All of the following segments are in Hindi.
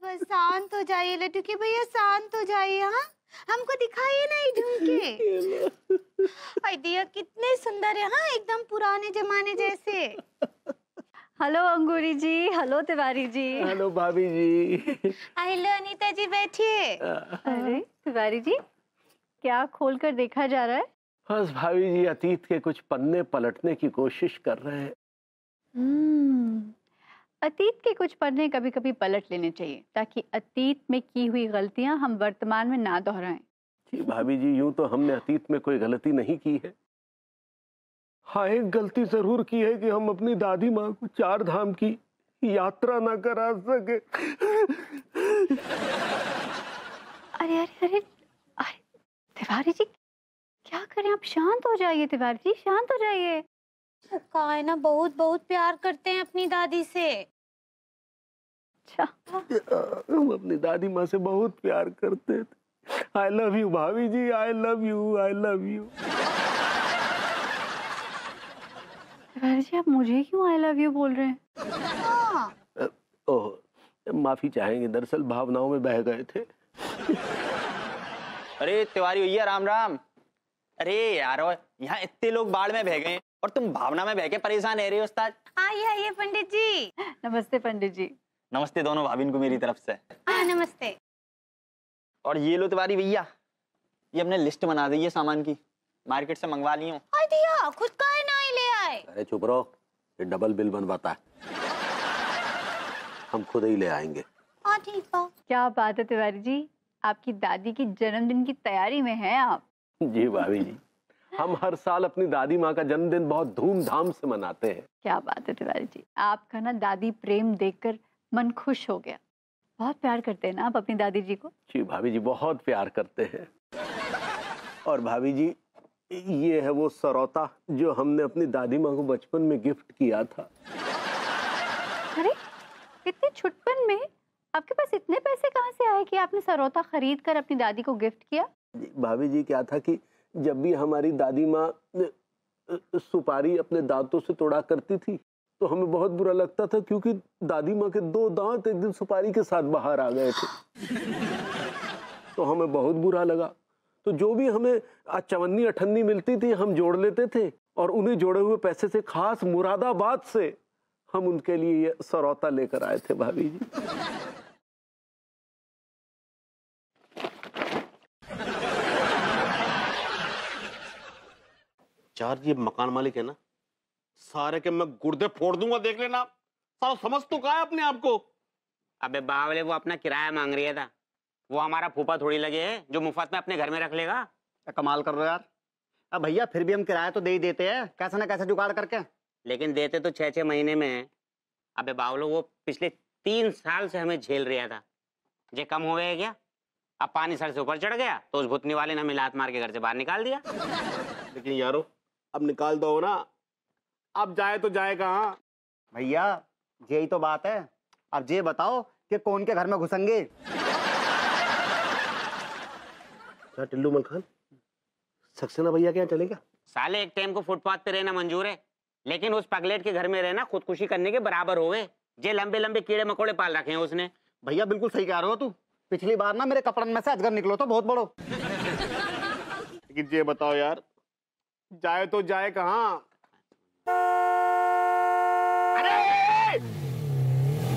बस शांत हो जाइए लड्डू के भैया, शांत हो जाइए। हाँ, हमको दिखाइए नहीं ढूंढ के। आइडिया कितने सुंदर है। हाँ, एकदम पुराने जमाने जैसे। हेलो अंगूरी जी, हेलो तिवारी जी। हेलो भाभी जी। हेलो अनीता जी, बैठिए। अरे तिवारी जी, क्या खोल कर देखा जा रहा है? बस भाभी जी अतीत के कुछ पन्ने पलटने की कोशिश कर रहे हैं। अतीत के कुछ पन्ने कभी कभी पलट लेने चाहिए ताकि अतीत में की हुई गलतियां हम वर्तमान में ना दोहराएं। जी भाभी जी, यूं तो हमने अतीत में कोई गलती नहीं की है। हाँ, एक गलती जरूर की है कि हम अपनी दादी माँ को 4 धाम की यात्रा ना करा सके। अरे अरे अरे अरे तिवारी जी, क्या करें? आप शांत हो जाइए तिवारी जी, शांत हो जाइए। कहा है ना, बहुत बहुत प्यार करते हैं अपनी दादी से। अच्छा, हम अपनी दादी माँ से बहुत प्यार करते थे। आई love you bhabhi ji, I love you, I love you. Tiwari ji आप मुझे क्यों आई लव यू बोल रहे हैं? हाँ। ओह, माफी चाहेंगे, दरअसल भावनाओं में बह गए थे। अरे तिवारी भैया, राम राम। अरे यार, यहाँ इतने लोग बाढ़ में बह गए और तुम भावना में बह के परेशान है रहे हो उस्ताद। आइए आइए पंडित जी। नमस्ते पंडित जी। नमस्ते दोनों भाभी को मेरी तरफ से। हाँ नमस्ते। और ये लो तिवारी भैया, ये हमने लिस्ट बना दी है सामान की, मार्केट से मंगवा ली हूँ। दिया खुद का है ना ही ले आए। अरे चुप रहो, ये डबल बिल बनवाता है। हम खुद ही ले आएंगे। हाँ ठीक है। क्या बात है तिवारी जी, आपकी दादी की जन्मदिन की तैयारी में हैं आप। जी भाभी जी, हम हर साल अपनी दादी माँ का जन्मदिन बहुत धूमधाम से मनाते हैं। क्या बात है तिवारी जी, आपका ना दादी प्रेम देखकर मन खुश हो गया। बहुत प्यार करते हैं ना आप अपनी दादी जी को? जी भाभी जी, बहुत प्यार करते हैं। और भाभी जी, ये है वो सरौता जो हमने अपनी दादी माँ को बचपन में गिफ्ट किया था। अरे इतने छुटपन में आपके पास इतने पैसे कहाँ से आए कि आपने सरौता खरीद कर अपनी दादी को गिफ्ट किया? भाभी जी, क्या था कि जब भी हमारी दादी माँ सुपारी अपने दांतों से तोड़ा करती थी तो हमें बहुत बुरा लगता था, क्योंकि दादी माँ के 2 दांत एक दिन सुपारी के साथ बाहर आ गए थे। तो हमें बहुत बुरा लगा। तो जो भी हमें चवन्नी अठन्नी मिलती थी हम जोड़ लेते थे, और उन्हें जोड़े हुए पैसे से खास मुरादाबाद से हम उनके लिए ये सरौता लेकर आए थे भाभी जी। चार ये मकान मालिक है ना, सारे के मैं गुर्दे फोड़ दूंगा, देख लेना। सारा समझ तो कहा है अपने आप को। अबे बावले, वो अपना किराया मांग रही था। वो हमारा फूफा थोड़ी लगे है जो मुफ्त में अपने घर में रख लेगा। कमाल कर रहे हो यार। अब भैया फिर भी हम किराया तो दे ही देते हैं, कैसे ना कैसे जुगाड़ करके। लेकिन देते तो 6-6 महीने में है। अबे बावलो, वो पिछले 3 साल से हमें झेल रहा था। जे कम हो गया क्या? अब पानी सर से ऊपर चढ़ गया तो उस भूतनी वाले ने हमें लात मार के घर से बाहर निकाल दिया। लेकिन यारो, अब निकाल दो ना, अब जाए तो जाए कहाँ? भैया यही तो बात है। अब ये बताओ कि कौन के घर में घुसेंगे? क्या टिल्लू मलखान, सक्सेना भैया के यहाँ चलेगा? साले एक टाइम को फुटपाथ पे रहना मंजूर है, लेकिन उस पगलेट के घर में रहना खुदकुशी करने के बराबर हो गए। जे लंबे लंबे कीड़े मकोड़े पाल रखे हैं उसने। भैया बिल्कुल सही कह रहे हो तू। पिछली बार ना मेरे कपड़न में से अजगर निकलो तो बहुत बड़ो। लेकिन ये बताओ यार, जाए तो जाए कहाँ? अरे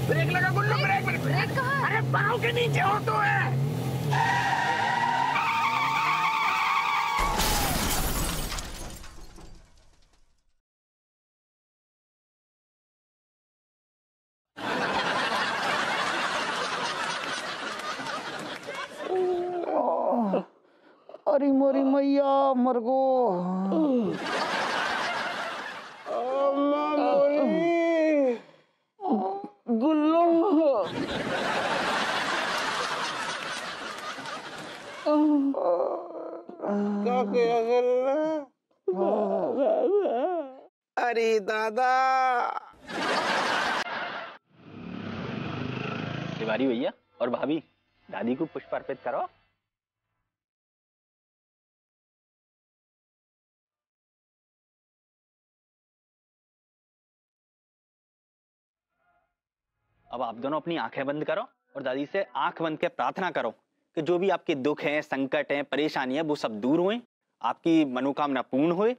ब्रेक लगा गुल्लू, ब्रेक। अरे पाँव के नीचे हो तो है। अरे मोरी मैया मर गो। गुल्लू क्या किया अरे दादा। तिवारी भैया और भाभी, दादी को पुष्प अर्पित करो। अब आप दोनों अपनी आंखें बंद करो और दादी से आंख बंद के प्रार्थना करो कि जो भी आपके दुख हैं, संकट हैं, परेशानियां, वो सब दूर हुए, आपकी मनोकामना पूर्ण हुए,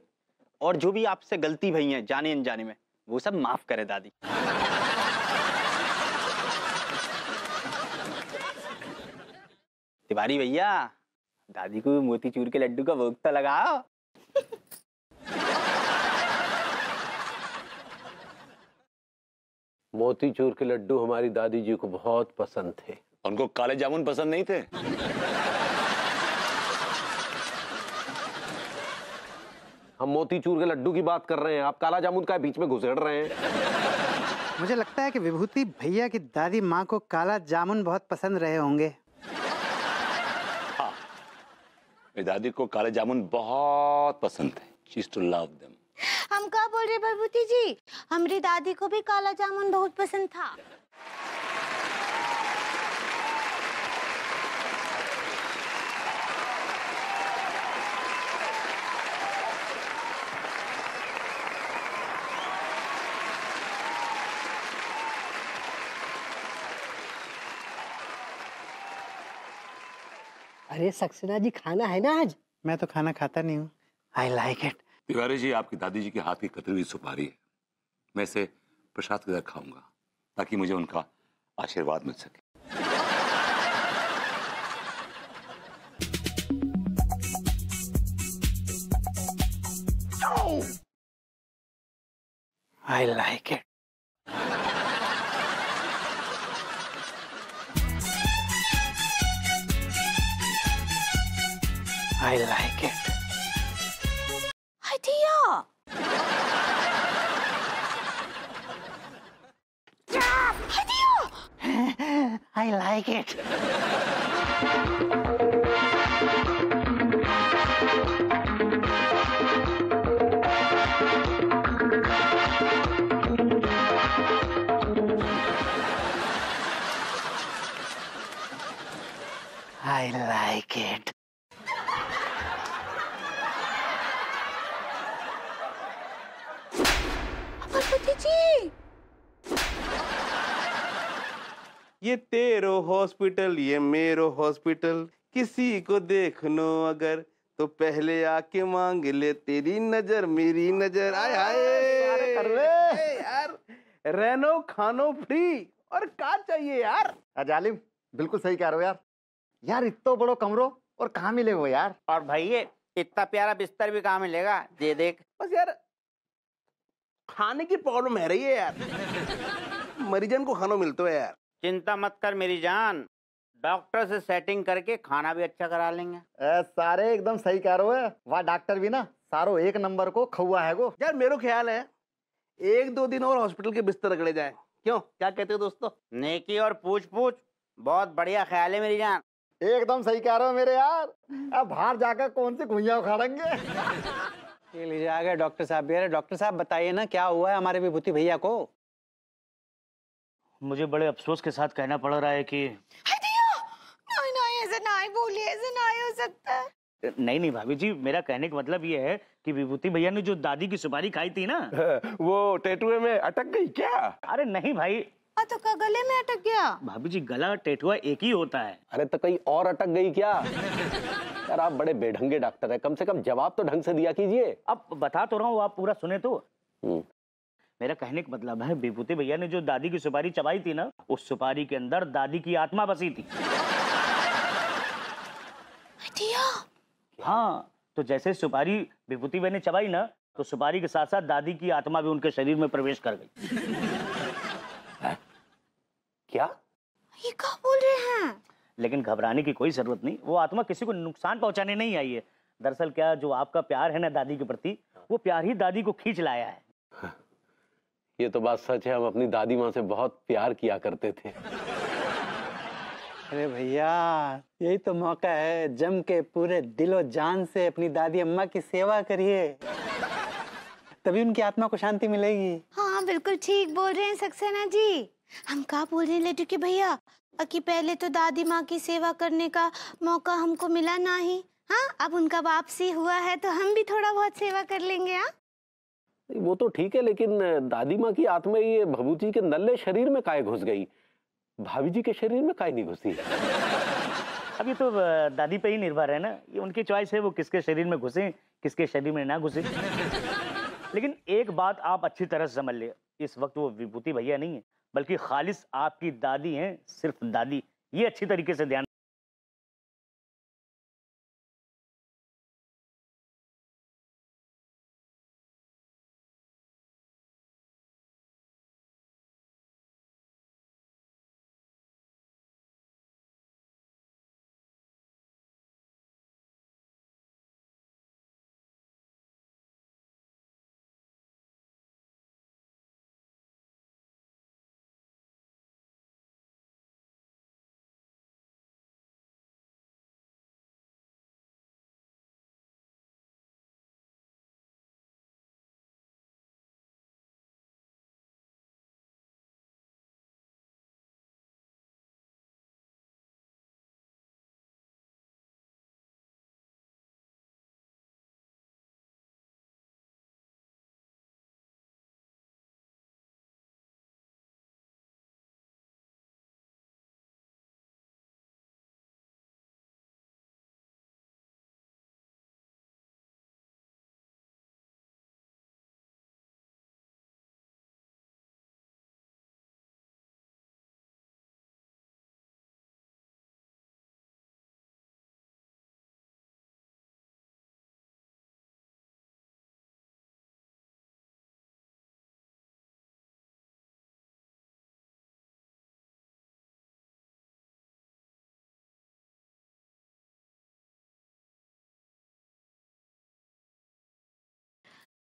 और जो भी आपसे गलती भई है जाने अनजाने में, वो सब माफ करे दादी। तिवारी भैया, दादी को मोतीचूर के लड्डू का भोग तो लगाओ। मोतीचूर के लड्डू हमारी दादी जी को बहुत पसंद थे। उनको काले जामुन पसंद नहीं थे? हम मोतीचूर के लड्डू की बात कर रहे हैं, आप काला जामुन का बीच में घुसेड़ रहे हैं। मुझे लगता है कि विभूति भैया की दादी माँ को काला जामुन बहुत पसंद रहे होंगे। हाँ, मेरी दादी को काले जामुन बहुत पसंद थे। She used to love them. हम क्या बोल रहे भभूति जी, हमारी दादी को भी काला जामुन बहुत पसंद था। अरे सक्सेना जी, खाना है ना आज? मैं तो खाना खाता नहीं हूँ। I like it. Tiwari ji, आपकी दादी जी के हाथ की कतरी हुई सुपारी है, मैं इसे प्रसाद के साथ खाऊंगा ताकि मुझे उनका आशीर्वाद मिल सके। आई like it. I like it. Hatia. I like it. I like it. भभूति जी, ये तेरो हॉस्पिटल, ये मेरो हॉस्पिटल, किसी को देखनो अगर तो पहले आके मांग ले तेरी नजर मेरी नजर। आय हाय कर ले यार, रहनो खानो फ्री और का चाहिए यार। जालिम, बिल्कुल सही कह रहे हो यार। यार इतना बड़ो कमरो और कहाँ मिले वो यार। और भाई ये इतना प्यारा बिस्तर भी कहाँ मिलेगा, ये देख। बस यार खाने की प्रॉब्लम है रही है यार, मरीजन को खाना मिलता है यार। चिंता मत कर मेरी जान, डॉक्टर से सेटिंग करके खाना भी अच्छा करा लेंगे। सारे एकदम सही कह रहे हो। वहाँ डॉक्टर भी ना सारो एक नंबर को खौआ है वो। यार मेरा ख्याल है 1-2 दिन और हॉस्पिटल के बिस्तर रगड़े जाए, क्यों, क्या कहते हो दोस्तों? नेकी और पूछ पूछ, बहुत बढ़िया ख्याल है मेरी जान। एकदम सही कह रहे हो मेरे यार। अब बाहर जाकर कौन से घुइयां उखाड़ेंगे। ये लीजिए आ गए डॉक्टर साहब भी। अरे डॉक्टर साहब बताइए ना, क्या हुआ है हमारे विभूति भैया को? मुझे बड़े अफसोस के साथ कहना पड़ रहा है कि नहीं नहीं, ऐसा नहीं बोलिए, ऐसा नहीं हो सकता। नहीं नहीं भाभी जी, मेरा कहने का मतलब ये है कि विभूति भैया ने जो दादी की सुपारी खाई थी ना, वो टेटुए में अटक गई क्या? अरे नहीं भाई। तो क्या गले में अटक गया? भाभी जी, गला टेटुआ एक ही होता है। अरे तो कहीं और अटक गई क्या? यार आप बड़े बेढंगे डॉक्टर है, कम से कम जवाब तो ढंग से दिया कीजिए। अब बता तो रहा हूँ, आप पूरा सुने तो। मेरा कहने का मतलब है, विभूति भैया ने जो दादी की सुपारी चबाई थी ना, उस सुपारी के अंदर दादी की आत्मा बसी थी। हाँ, तो जैसे सुपारी विभूति भैया ने चबाई ना, तो सुपारी के साथ साथ दादी की आत्मा भी उनके शरीर में प्रवेश कर गई। क्या? ये क्या बोल रहे हैं? लेकिन घबराने की कोई जरूरत नहीं, वो आत्मा किसी को नुकसान पहुंचाने नहीं आई है। दरअसल क्या, जो आपका प्यार है ना दादी के प्रति, वो प्यार ही दादी को खींच लाया है। ये तो बात सच है, हम अपनी दादी माँ से बहुत प्यार किया करते थे। अरे भैया, यही तो मौका है, जम के पूरे दिलो जान से अपनी दादी अम्मा की सेवा करिए, तभी उनकी आत्मा को शांति मिलेगी। हाँ बिल्कुल ठीक बोल रहे हैं सक्सेना जी। हम क्या बोल रहे हैं लड्डू के भैया, कि पहले तो दादी माँ की सेवा करने का मौका हमको मिला ना ही, हाँ अब उनका वापसी हुआ है तो हम भी थोड़ा बहुत सेवा कर लेंगे। हाँ वो तो ठीक है, लेकिन दादी माँ की आत्मा ये भभूति के नल्ले शरीर में काहे घुस गई? भाभी जी के शरीर में काहे नहीं घुसी? अब ये तो दादी पे ही निर्भर है ना, ये उनकी चॉइस है, वो किसके शरीर में घुसे किसके शरीर में ना घुसे। लेकिन एक बात आप अच्छी तरह से समझ ले, इस वक्त वो विभूति भैया नहीं है, बल्कि खालिस आपकी दादी हैं, सिर्फ दादी। ये अच्छी तरीके से ध्यान।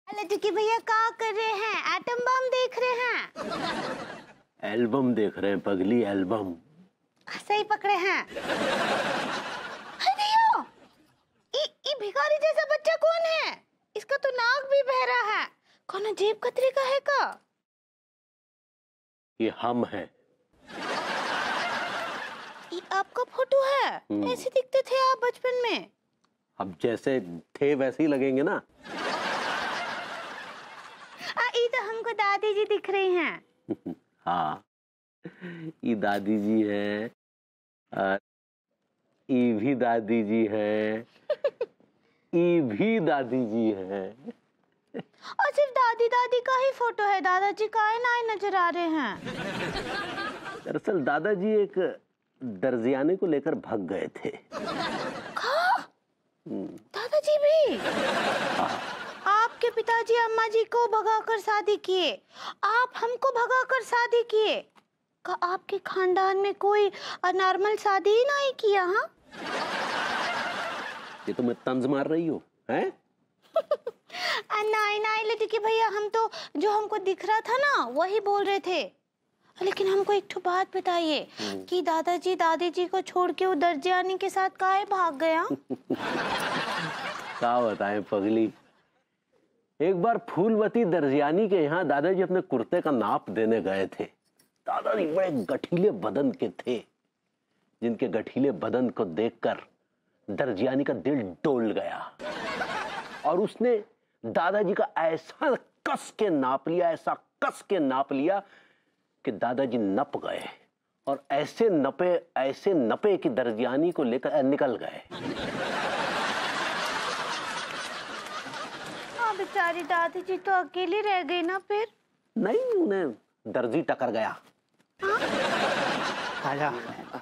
लड्डू के भैया क्या कर रहे हैं? एटम बम देख रहे हैं? एल्बम देख रहे हैं पगली, एल्बम। सही पकड़े हैं। अरे यो, ये भिखारी जैसा बच्चा कौन है? इसका तो नाक भी बहरा है। कौन जेब कतरे का है का? ये हम हैं। ये आपका फोटो है? ऐसे दिखते थे आप बचपन में? अब जैसे थे वैसे ही लगेंगे ना। ये तो हमको दादी जी दिख रही हैं। हाँ, ये दादी जी है, ये भी दादी जी है, ये भी दादी जी है। और सिर्फ दादी दादी का ही फोटो है, दादाजी काहे ना नजर आ रहे हैं? दरअसल दादाजी एक दर्जियाने को लेकर भाग गए थे। दादाजी भी? आपके पिताजी अम्मा जी को भगाकर शादी किए, आप हमको भगाकर शादी किए। का आपके खानदान में कोई नॉर्मल शादी ही नहीं किया? हाँ, ये तो मैं तंज मार रही हूँ, हैं? नहीं नहीं लड्डू के भैया, हम तो जो हमको दिख रहा था ना वही बोल रहे थे। लेकिन हमको एक तो बात बताइए कि दादाजी दादी जी को छोड़ के वो दर्जियानी के साथ काहे भाग गया? क्या बताएं पगली, एक बार फूलवती दर्जियानी के यहाँ दादाजी अपने कुर्ते का नाप देने गए थे। दादाजी बड़े गठीले बदन के थे, जिनके गठीले बदन को देखकर दर्जियानी का दिल डोल गया और उसने दादाजी का ऐसा कस के नाप लिया, ऐसा कस के नाप लिया कि दादाजी नप गए और ऐसे नपे कि दर्जियानी को लेकर निकल गए। बेचारी दादी जी तो अकेली रह गई ना फिर? नहीं, उन्हें दर्जी टकर गया। आजा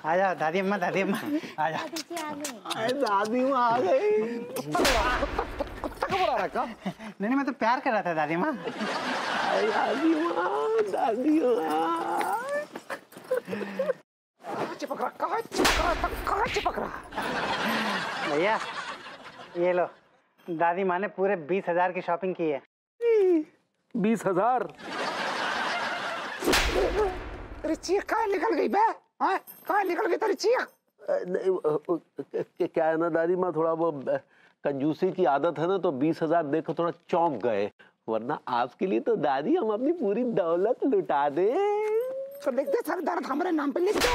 आजा दादी अम्मा, दादी अम्मा आजा। दादी जी आ गई। दादी माँ आ गई। नहीं मैं तो प्यार कर रहा था दादी माँ। दादी माँ, दादी माँ। चिपक रहा। भैया ये लो, दादी माँ ने पूरे 20,000 की शॉपिंग की है। 20,000? तेरी चीख कहाँ निकल गई बे? हाँ, कहाँ निकल गई तेरी चीख? क्या है ना दादी माँ, थोड़ा वो कंजूसी की आदत है ना, तो 20,000 देखकर थोड़ा चौंक गए, वरना आपके लिए तो दादी हम अपनी पूरी दौलत लुटा दे। तो लिख दे सर, दर्द हमारे नाम पे लिख दे।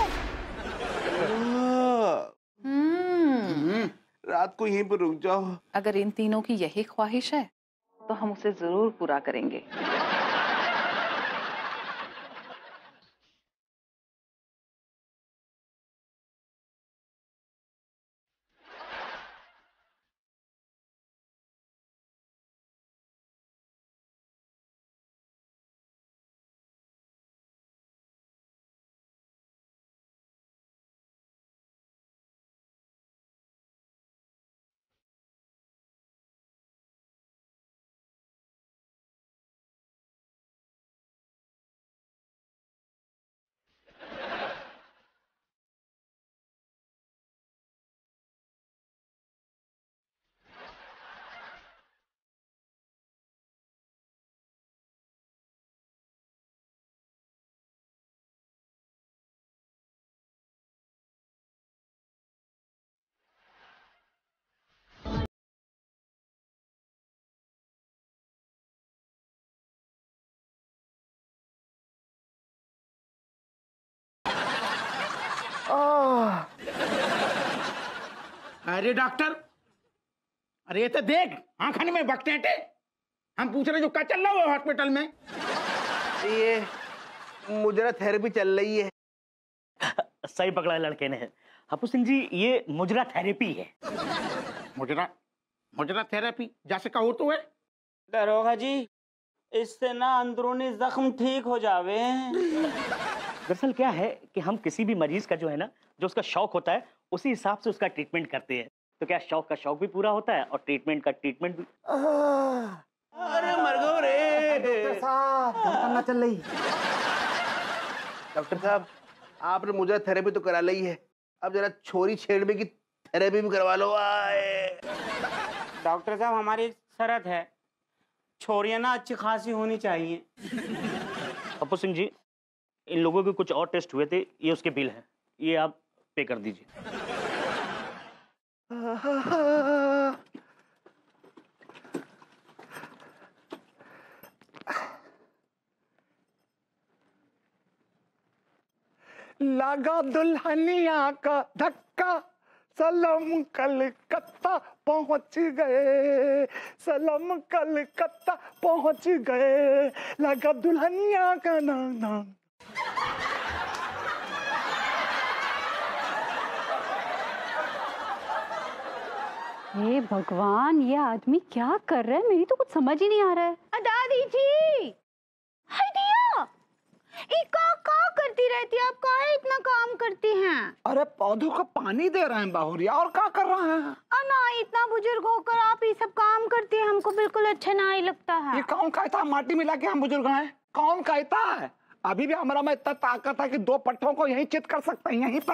रात को यहीं पर रुक जाओ। अगर इन तीनों की यही ख्वाहिश है तो हम उसे जरूर पूरा करेंगे। अरे डॉक्टर, अरे ये तो देख आंखन में बकटेटे। हम पूछ रहे जो क्या चल रहा है हॉस्पिटल में। ये मुजरा थेरेपी चल रही है। सही पकड़ा लड़के ने। हप्पू सिंह जी, ये मुजरा थेरेपी है। मुजरा थेरेपी जैसे कहो तो है। दरोगा जी, इससे ना अंदरूनी जख्म ठीक हो जावे। दरअसल क्या है कि हम किसी भी मरीज का जो है ना, जो उसका शौक होता है, उसी हिसाब से उसका ट्रीटमेंट करते हैं। तो क्या शौक का शौक भी पूरा होता है और ट्रीटमेंट का ट्रीटमेंट भी। अरे मर गो रे। डॉक्टर साहब धड़कन ना चल रही। डॉक्टर साहब, आपने मुझे थेरेपी तो करा ली है, अब जरा छोरी छेड़ने की थेरेपी भी करवा लो। आए डॉक्टर साहब, हमारी एक शर्त है, छोरियां ना अच्छी खासी होनी चाहिए। हप्पू सिंह जी, इन लोगों के कुछ और टेस्ट हुए थे, ये उसके बिल हैं, ये आप पे कर दीजिए। लगा दुल्हनिया का धक्का, सलम कलकत्ता पहुंच गए, सलम कलकत्ता पहुंच गए, लगा दुल्हनिया का नाना। हे भगवान, ये आदमी क्या कर रहा है? मेरी तो कुछ समझ ही नहीं आ रहा है। दादी जी, हाय दिया, ये का करती रहती है आप? काहे इतना काम करती हैं? अरे पौधों को पानी दे रहे हैं बाहुरिया, और क्या कर रहे हैं? ना, इतना बुजुर्ग होकर आप ये सब काम करती हैं, हमको बिल्कुल अच्छा नहीं लगता है। ये कौन कहता माटी मिला के हम बुजुर्ग हैं? कौन कहता है? अभी भी हमारा में इतना ताकत है कि दो पट्टों को यहीं चित कर सकते हैं, यहीं पे।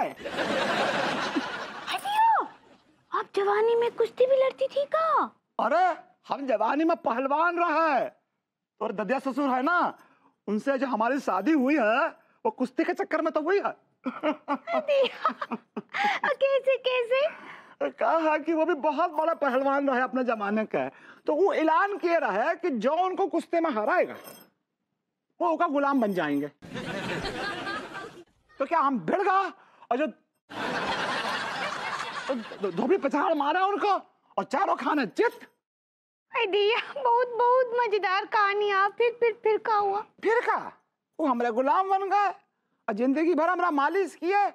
आप जवानी में कुश्ती भी लड़ती थी का? अरे हम जवानी में पहलवान रहे। और ददिया ससुर है ना, उनसे जो हमारी शादी हुई है वो कुश्ती के चक्कर में तो हुई है। कैसे कैसे? कहा कि वो भी बहुत बड़ा पहलवान रहे अपने जमाने का, तो वो ऐलान किए रहे कि जो उनको कुश्ती में हराएगा वो उनका गुलाम बन जाएंगे। तो क्या हम भिड़ गए और जो धोबी पछाड़ मारा उनको और चारों खाने चित। बहुत बहुत मजेदार कहानी। आप फिर क्या हुआ? फिर का वो हमारे गुलाम बन गए और जिंदगी भर हमारा मालिश किए,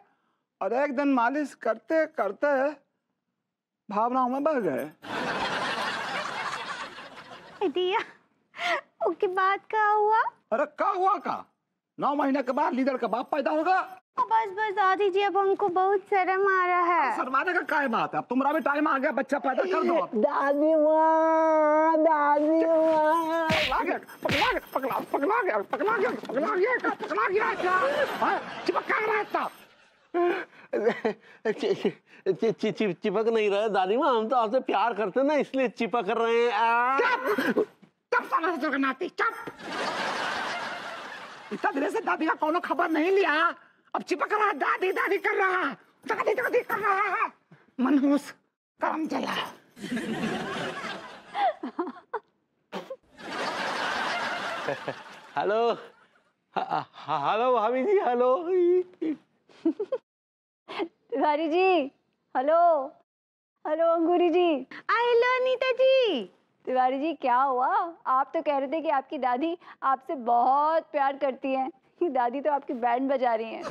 और एक दिन मालिश करते करते भावनाओं में बह गए। उसके बाद क्या हुआ? अरे क्या हुआ का? 9 महीने के बाद लीडर का बाप पैदा होगा। बस बस दादी जी, अब हमको बहुत शर्म आ रहा है। शर्माने का क्या बात है? अब तुम्हारा भी टाइम आ गया, बच्चा पैदा कर दो। दादी माँ, दादी माँ। पकड़ा गया क्या? चिपक रहा था। चिपक नहीं रहे दादी माँ, हम तो आपसे प्यार करते ना, इसलिए चिपक रहे हैं। इतना देर से दादी का कोनो खबर नहीं लिया, अब चिपक रहा, दादी दादी कर रहा, दादी दादी कर रहा है। मनहूस काम चला। हेलो हेलो भाभी जी, hello. Tiwari ji, hello. Hello अंगूरी जी। हेलो नीता जी। तिवारी जी, क्या हुआ? आप तो कह रहे थे कि आपकी दादी आपसे बहुत प्यार करती हैं। दादी तो आपकी बैंड बजा रही हैं।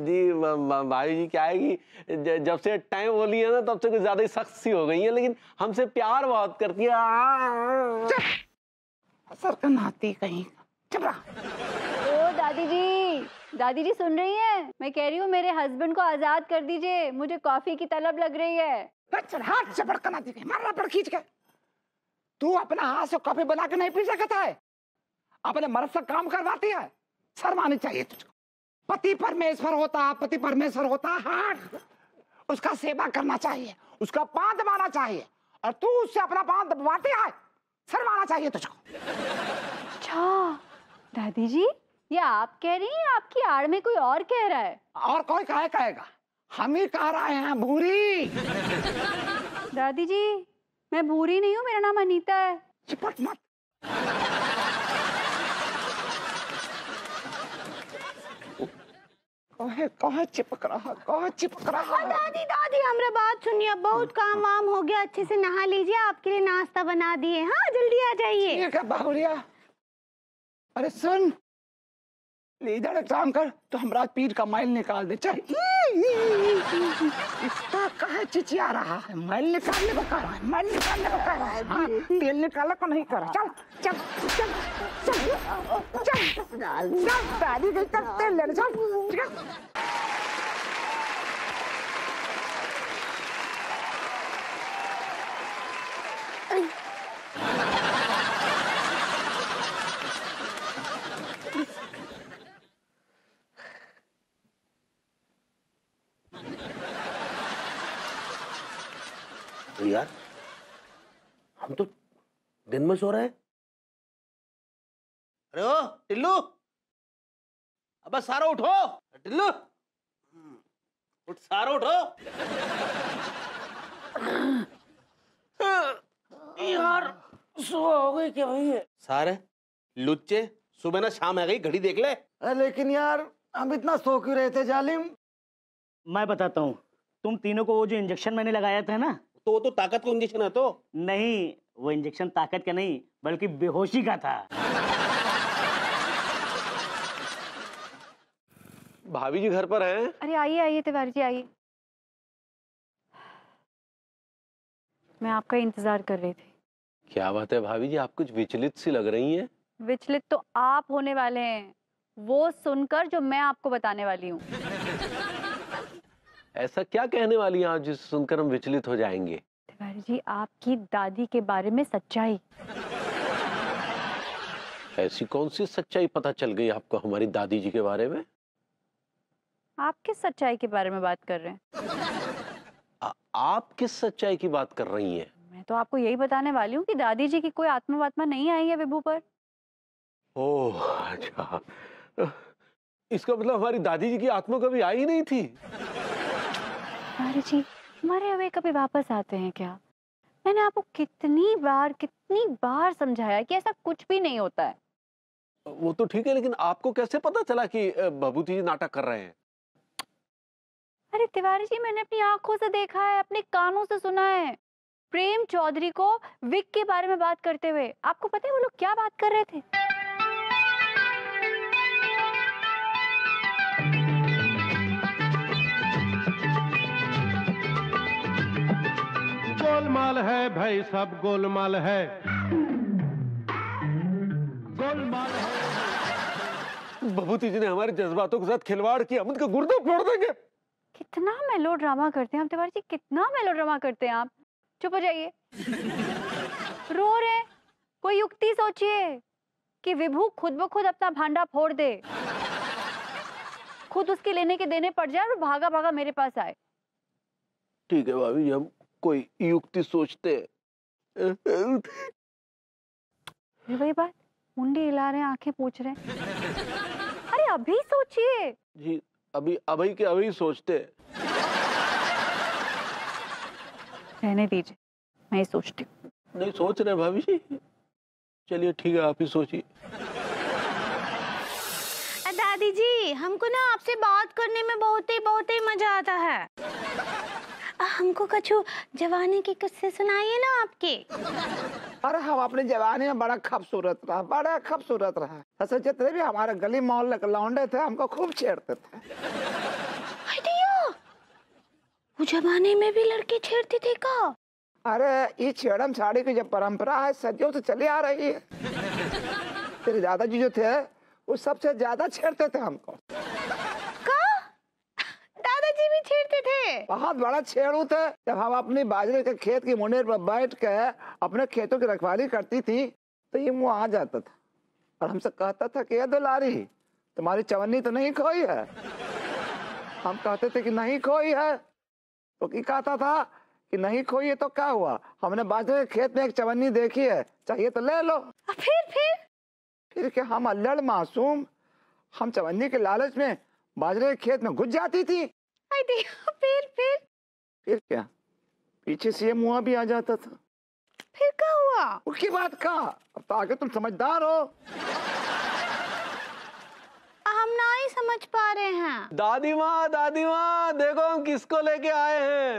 जी भाई जी, क्या है कि जब से टाइम बोली है ना, तब से कुछ ज्यादा ही सख्त सी हो गई है, लेकिन हमसे प्यार बहुत करती है। सर का नाती कहीं। ओ दादी जी सुन रही हैं? मैं कह रही हूँ मेरे हस्बैंड को आजाद कर दीजिए, मुझे कॉफी की तलब लग रही है। हाथ से बड़का नाती कहीं, मारना पड़ खींच के। तू अपना हाथ से कॉफी बना के नहीं पी सकता है, अपने मर्द से काम करवाती है। शर्म आनी चाहिए तुझको। पति परमेश्वर होता है, पति परमेश्वर होता है, उसका सेवा करना चाहिए, उसका पांव दबाना चाहिए, और तू उससे अपना पांव दबाती है। शर्म आना चाहिए तुझको। अच्छा दादी जी, ये आप कह रही हैं, आपकी आड़ में कोई और कह रहा है? और कोई कहेगा? हम ही कह रहे हैं, भूरी। दादी जी, मैं भूरी नहीं हूँ, मेरा नाम अनीता है। चिपट मत। कहे चिपक रहा, कहे चिपक रहा। दादी दादी हमरा बात सुनिए, अब बहुत काम वाम हो गया, अच्छे से नहा लीजिए, आपके लिए नाश्ता बना दिए। हाँ जल्दी आ जाइए। ठीक है बाहुरिया। अरे सुन, इधर एक काम कर, तो हमरा पीठ का मैल निकाल दे। चल इसका कहे चिचिया रहा है, मैल निकालने को कह रहा है, मैल निकालने को कह रहा है। हाँ, तेल निकालने को नहीं कर रहा। चल चल चल चल चल दादी गई तक तेल लेने चल। यार हम तो दिन में सो रहे हैं। अरे ओ टिल्लू, अबे सारा उठो। टिल्लू उठ, सारा उठो। यार सुबह हो गई क्या भाई? सारे लुच्चे, सुबह ना शाम आ गई, घड़ी देख ले। लेकिन यार हम इतना सो क्यों रहे थे जालिम? मैं बताता हूँ, तुम तीनों को वो जो इंजेक्शन मैंने लगाया था ना, तो वो तो ताकत का इंजेक्शन है। तो नहीं, वो इंजेक्शन ताकत का नहीं बल्कि बेहोशी का था। भाभी जी घर पर हैं? अरे आइए आइए तिवारी जी आइए, मैं आपका इंतजार कर रही थी। क्या बात है भाभी जी, आप कुछ विचलित सी लग रही हैं। विचलित तो आप होने वाले हैं, वो सुनकर जो मैं आपको बताने वाली हूँ। ऐसा क्या कहने वाली हैं आप जिसे सुनकर हम विचलित हो जाएंगे? तिवारी जी, आपकी दादी के बारे में सच्चाई। ऐसी कौन सी सच्चाई पता चल गई आपको हमारी दादी जी के बारे में? आप किस सच्चाई के बारे में बात कर रहे हैं? आप किस सच्चाई की बात कर रही हैं? मैं तो आपको यही बताने वाली हूँ कि दादी जी की कोई आत्मा वात्मा नहीं आई है विभू पर। ओह अच्छा, इसका मतलब हमारी दादी जी की आत्मा कभी आई नहीं थी? तिवारी जी, हमारे हुए कभी वापस आते हैं क्या? मैंने आपको कितनी बार समझाया कि ऐसा कुछ भी नहीं होता है। वो तो ठीक है, लेकिन आपको कैसे पता चला कि बबूती जी नाटक कर रहे हैं? अरे तिवारी जी, मैंने अपनी आंखों से देखा है, अपने कानों से सुना है प्रेम चौधरी को विक के बारे में बात करते हुए। आपको पता है वो लोग क्या बात कर रहे थे? गोलमाल है भाई, सब गोलमाल है, गोलमाल है। बबूती जी ने हमारे जज्बातों के साथ खिलवाड़ किया, हम उनका गुर्दा फोड़ देंगे। कितना मेलो ड्रामा करते हैं आप तिवारी जी, कितना मेलो ड्रामा करते हैं आप। चुप हो जाइए। रो रहे, कोई युक्ति सोचिए कि विभू खुद ब खुद अपना भांडा फोड़ दे, खुद उसके लेने के देने पड़ जाए और भागा भागा मेरे पास आए। ठीक है भाभी, हम कोई युक्ति सोचते हैं। वही बात, मुंडी हिला रहे हैं, आंखें पूछ रहे हैं। अरे अभी सोचिए। जी अभी के अभी सोचते हैं। रहने दीजिए, मैं ही सोचती हूँ। नहीं सोच रहे भाभी जी, चलिए ठीक है, आप ही सोचिए। दादी जी, हमको ना आपसे बात करने में बहुत ही मजा आता है। हमको कछु जवानी की किस्से सुनाइए ना आपके। अरे हम अपने जवानी में बड़ा खूबसूरत रहा। ऐसे जितने भी हमारे गली मोहल्ले के लौंडे थे हमको खूब छेड़ते थे। वो जमाने में भी लड़के छेड़ते थे का? अरे ये छेड़म छाड़ी की जो परंपरा है सदियों से चली आ रही है। तेरे दादाजी जो थे वो सबसे ज्यादा छेड़ते थे हमको। दादाजी भी छेड़ते थे? बहुत बड़ा छेड़ू थे। जब हम अपनी बाजरे के खेत की मुंडेर पर बैठ के अपने खेतों की रखवाली करती थी तो ये मुँह आ जाता था और हमसे कहता था कि ये दुलारी, तुम्हारी चवन्नी तो नहीं खोई है? हम कहते थे कि नहीं खोई है। तो क्या कहता था कि नहीं खोई है तो क्या हुआ, हमने बाजरे के खेत में एक चवन्नी देखी है, चाहिए तो ले लो। फिर क्या हम अल्लड़ मासूम, हम चवन्नी के लालच में बाजरे के खेत में घुस जाती थी। फिर क्या, पीछे से ये मुआ भी आ जाता था। फिर क्या हुआ? उसकी बात का, अब तो आगे तुम समझदार हो। हम ना ही समझ पा रहे हैं। दादी माँ देखो हम किसको लेके आए हैं।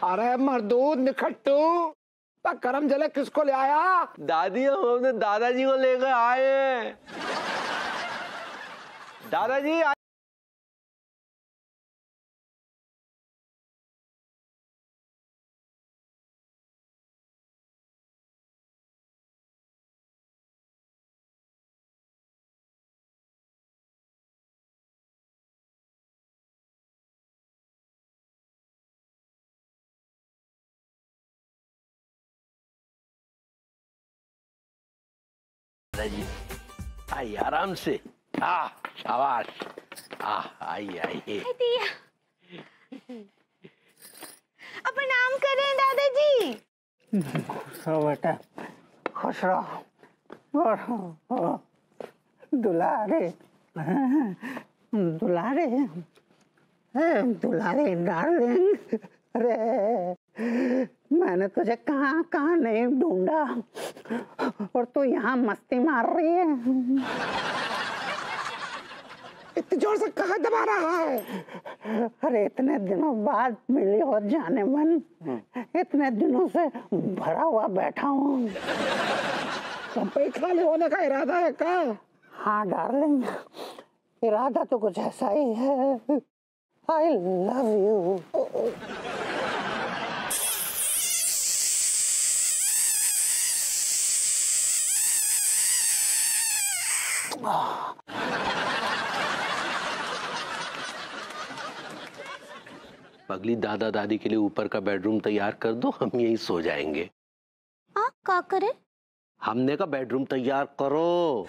अरे मरदूद निखट्टू, करम जले किसको ले आया? दादी हम अपने दादाजी को लेकर आए हैं। दादाजी दादाजी आइए आराम से। शाबाश। आइए। अब प्रणाम करें दादाजी। बेटा खुश रहो और दुलारे डार्लिंग। अरे मैंने तुझे कहाँ नहीं ढूंढा और तू यहाँ मस्ती मार रही है। इतनी जोर से कहाँ दबा रहा है? अरे इतने दिनों बाद मिली हो जाने मन, इतने दिनों से भरा हुआ बैठा हूँ। कंपनी खाली होने का इरादा है क्या? हाँ डार्लिंग, इरादा तो कुछ ऐसा ही है। आई लव यू। अगली दादा दादी के लिए ऊपर का बेडरूम तैयार कर दो, हम यहीं सो जाएंगे। क्या करे? हमने का बेडरूम तैयार करो।